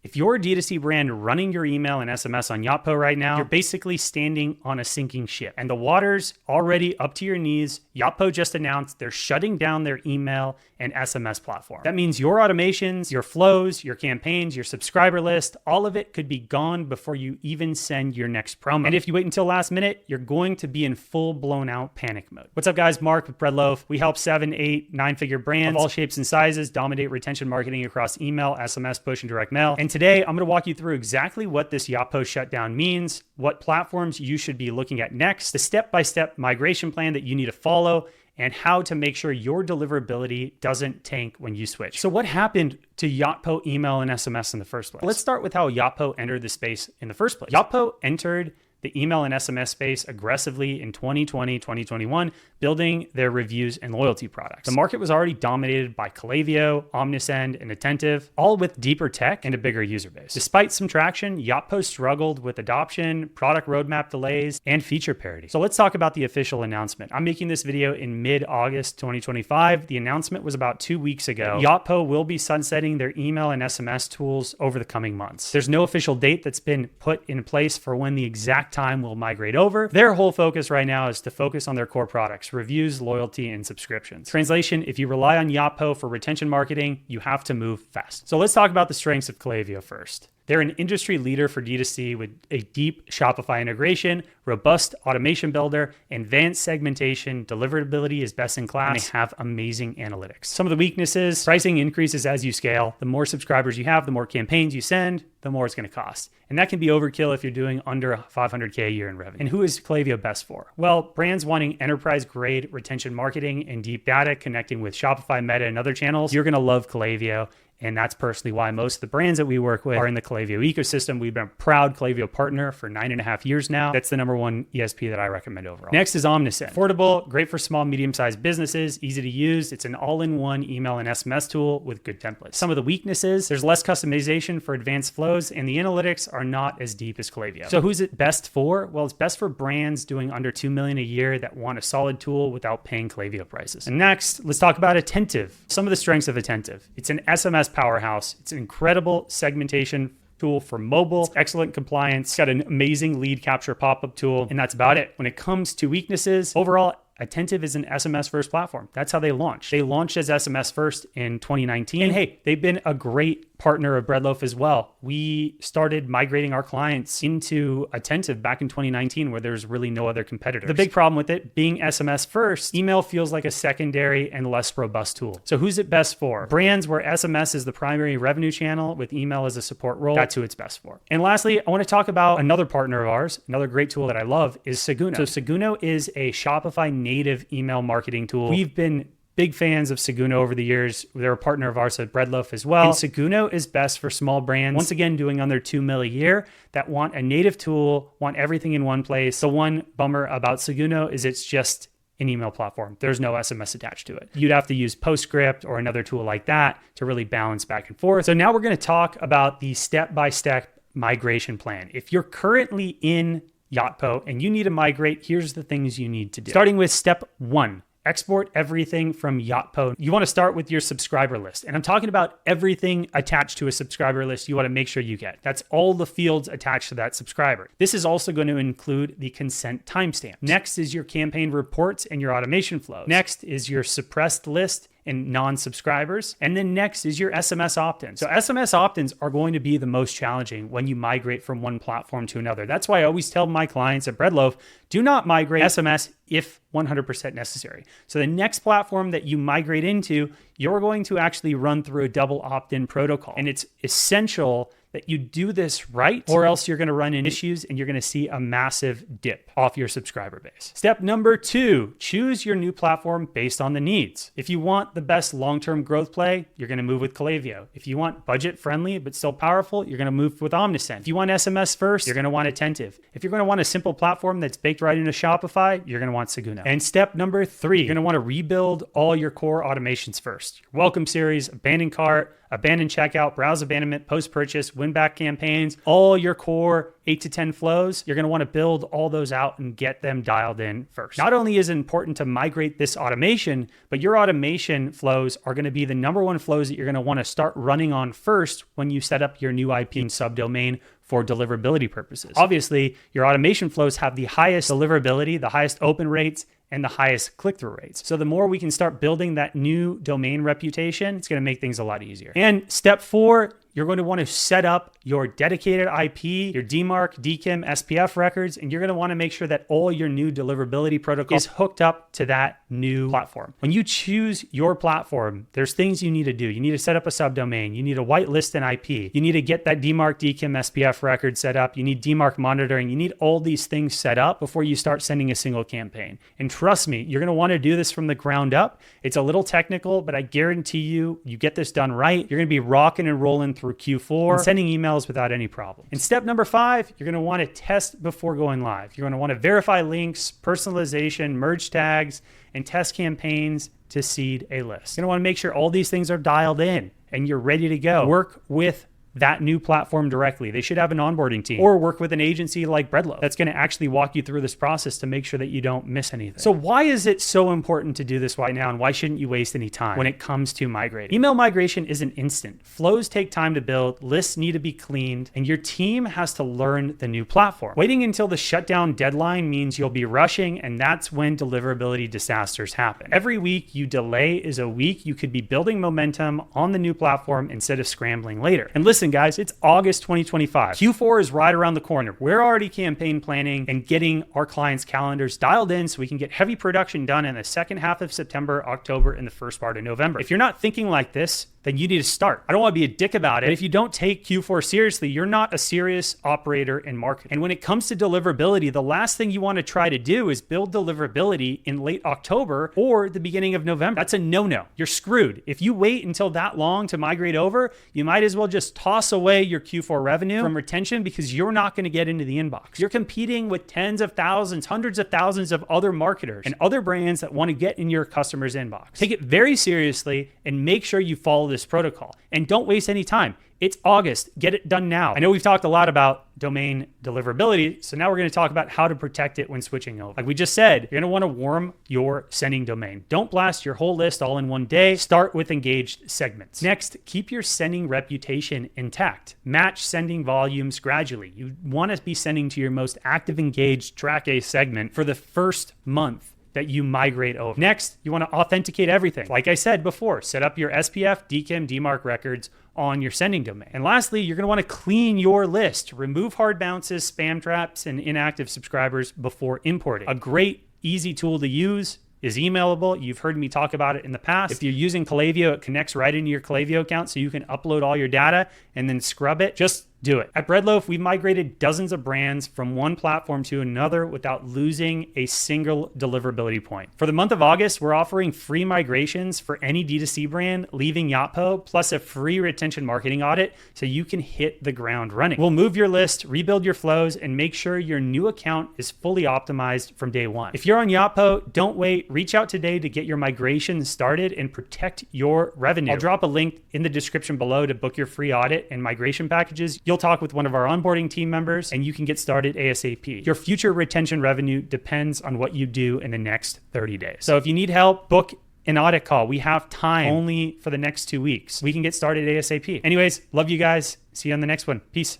If you're a D2C brand running your email and SMS on Yotpo right now, you're basically standing on a sinking ship and the water's already up to your knees. Yotpo just announced they're shutting down their email and SMS platform. That means your automations, your flows, your campaigns, your subscriber list, all of it could be gone before you even send your next promo. And if you wait until last minute, you're going to be in full blown out panic mode. What's up guys, Mark with Bread Loaf. We help 7, 8, 9-figure brands of all shapes and sizes dominate retention marketing across email, SMS, push, and direct mail. And today I'm gonna walk you through exactly what this Yotpo shutdown means, what platforms you should be looking at next, the step-by-step migration plan that you need to follow, and how to make sure your deliverability doesn't tank when you switch. So what happened to Yotpo email and SMS in the first place? Let's start with how Yotpo entered the space in the first place. Yotpo entered the email and SMS space aggressively in 2020, 2021, building their reviews and loyalty products. The market was already dominated by Klaviyo, Omnisend, and Attentive, all with deeper tech and a bigger user base. Despite some traction, Yotpo struggled with adoption, product roadmap delays, and feature parity. So let's talk about the official announcement. I'm making this video in mid-August 2025. The announcement was about 2 weeks ago. Yotpo will be sunsetting their email and SMS tools over the coming months. There's no official date that's been put in place for when the exact time will migrate over. Their whole focus right now is to focus on their core products, reviews, loyalty, and subscriptions. Translation, if you rely on Yotpo for retention marketing, you have to move fast. So let's talk about the strengths of Klaviyo first. They're an industry leader for D2C with a deep Shopify integration, robust automation builder, advanced segmentation, deliverability is best in class, and they have amazing analytics. Some of the weaknesses, pricing increases as you scale. The more subscribers you have, the more campaigns you send, the more it's gonna cost. And that can be overkill if you're doing under 500K a year in revenue. And who is Klaviyo best for? Well, brands wanting enterprise-grade retention marketing and deep data connecting with Shopify, Meta, and other channels, you're gonna love Klaviyo. And that's personally why most of the brands that we work with are in the Klaviyo ecosystem. We've been a proud Klaviyo partner for 9.5 years now. That's the #1 ESP that I recommend overall. Next is Omnisend. Affordable, great for small, medium-sized businesses, easy to use. It's an all-in-one email and SMS tool with good templates. Some of the weaknesses, there's less customization for advanced flows, and the analytics are not as deep as Klaviyo. So who's it best for? Well, it's best for brands doing under 2 million a year that want a solid tool without paying Klaviyo prices. And next, let's talk about Attentive. Some of the strengths of Attentive. It's an SMS powerhouse. It's an incredible segmentation tool for mobile, it's excellent compliance, it's got an amazing lead capture pop-up tool, and that's about it. When it comes to weaknesses, overall, Attentive is an SMS first platform. That's how they launched. They launched as SMS first in 2019. And hey, they've been a great partner of Bread Loaf as well. We started migrating our clients into Attentive back in 2019 where there's really no other competitors. The big problem with it being SMS first, email feels like a secondary and less robust tool. So who's it best for? Brands where SMS is the primary revenue channel with email as a support role, that's who it's best for. And lastly, I want to talk about another partner of ours, another great tool that I love is Seguno. So Seguno is a Shopify native email marketing tool. We've been big fans of Seguno over the years. They're a partner of ours at Bread Loaf as well. And Seguno is best for small brands, once again, doing under 2 mil a year that want a native tool, want everything in one place. The one bummer about Seguno is it's just an email platform. There's no SMS attached to it. You'd have to use PostScript or another tool like that to really balance back and forth. So now we're gonna talk about the step-by-step migration plan. If you're currently in Yotpo and you need to migrate, here's the things you need to do. Starting with step 1. Export everything from Yotpo. You want to start with your subscriber list. And I'm talking about everything attached to a subscriber list you want to make sure you get. That's all the fields attached to that subscriber. This is also going to include the consent timestamp. Next is your campaign reports and your automation flows. Next is your suppressed list and non-subscribers. And then next is your SMS opt-ins. So SMS opt-ins are going to be the most challenging when you migrate from one platform to another. That's why I always tell my clients at Bread Loaf, do not migrate SMS if 100% necessary. So the next platform that you migrate into, you're going to actually run through a double opt-in protocol. And it's essential that you do this right, or else you're gonna run into issues and you're gonna see a massive dip off your subscriber base. Step number 2, choose your new platform based on the needs. If you want the best long-term growth play, you're gonna move with Klaviyo. If you want budget-friendly but still powerful, you're gonna move with Omnisend. If you want SMS first, you're gonna want Attentive. If you're gonna want a simple platform that's baked right into Shopify, you're gonna want Seguno. And step number 3, you're gonna wanna rebuild all your core automations first. Your welcome series, abandoned cart, abandoned checkout, browse abandonment, post-purchase, win-back campaigns, all your core 8 to 10 flows, you're going to want to build all those out and get them dialed in first. Not only is it important to migrate this automation, but your automation flows are going to be the number one flows that you're going to want to start running on first when you set up your new IP and subdomain for deliverability purposes. Obviously, your automation flows have the highest deliverability, the highest open rates, and the highest click-through rates. So the more we can start building that new domain reputation, it's going to make things a lot easier. And step 4, you're going to want to set up your dedicated IP, your DMARC, DKIM, SPF records, and you're going to want to make sure that all your new deliverability protocol is hooked up to that new platform. When you choose your platform, there's things you need to do. You need to set up a subdomain. You need to whitelist an IP. You need to get that DMARC, DKIM, SPF record set up. You need DMARC monitoring. You need all these things set up before you start sending a single campaign. And trust me, you're going to want to do this from the ground up. It's a little technical, but I guarantee you get this done right, you're going to be rocking and rolling through Q4 and sending emails without any problem. And step number 5, you're going to want to test before going live. You're going to want to verify links, personalization, merge tags, and test campaigns to seed a list. You're going to want to make sure all these things are dialed in and you're ready to go. Work with that new platform directly. They should have an onboarding team, or work with an agency like Bread Loaf that's going to actually walk you through this process to make sure that you don't miss anything. So why is it so important to do this right now, and why shouldn't you waste any time when it comes to migrating? Email migration isn't instant. Flows take time to build, lists need to be cleaned, and your team has to learn the new platform. Waiting until the shutdown deadline means you'll be rushing, and that's when deliverability disasters happen. Every week you delay is a week you could be building momentum on the new platform instead of scrambling later. And listen, guys, it's August 2025. Q4 is right around the corner. We're already campaign planning and getting our clients' calendars dialed in so we can get heavy production done in the second half of September, October, and the first part of November. If you're not thinking like this, then you need to start. I don't want to be a dick about it, but if you don't take Q4 seriously, you're not a serious operator in marketing. And when it comes to deliverability, the last thing you want to try to do is build deliverability in late October or the beginning of November. That's a no-no. You're screwed. If you wait until that long to migrate over, you might as well just toss away your Q4 revenue from retention because you're not going to get into the inbox. You're competing with tens of thousands, hundreds of thousands of other marketers and other brands that want to get in your customer's inbox. Take it very seriously and make sure you follow this protocol. And don't waste any time. It's August. Get it done now. I know we've talked a lot about domain deliverability, so now we're going to talk about how to protect it when switching over. Like we just said, you're going to want to warm your sending domain. Don't blast your whole list all in one day. Start with engaged segments. Next, keep your sending reputation intact. Match sending volumes gradually. You want to be sending to your most active engaged track A segment for the first month that you migrate over. Next, you want to authenticate everything. Like I said before, set up your SPF, DKIM, DMARC records on your sending domain. And lastly, you're going to want to clean your list. Remove hard bounces, spam traps, and inactive subscribers before importing. A great, easy tool to use is Emailable. You've heard me talk about it in the past. If you're using Klaviyo, it connects right into your Klaviyo account so you can upload all your data and then scrub it. Just do it. At Bread Loaf, we've migrated dozens of brands from one platform to another without losing a single deliverability point. For the month of August, we're offering free migrations for any D2C brand leaving Yotpo, plus a free retention marketing audit so you can hit the ground running. We'll move your list, rebuild your flows, and make sure your new account is fully optimized from day one. If you're on Yotpo, don't wait. Reach out today to get your migration started and protect your revenue. I'll drop a link in the description below to book your free audit and migration packages. You'll talk with one of our onboarding team members and you can get started ASAP. Your future retention revenue depends on what you do in the next 30 days. So if you need help, book an audit call. We have time only for the next 2 weeks. We can get started ASAP. Anyways, love you guys. See you on the next one. Peace.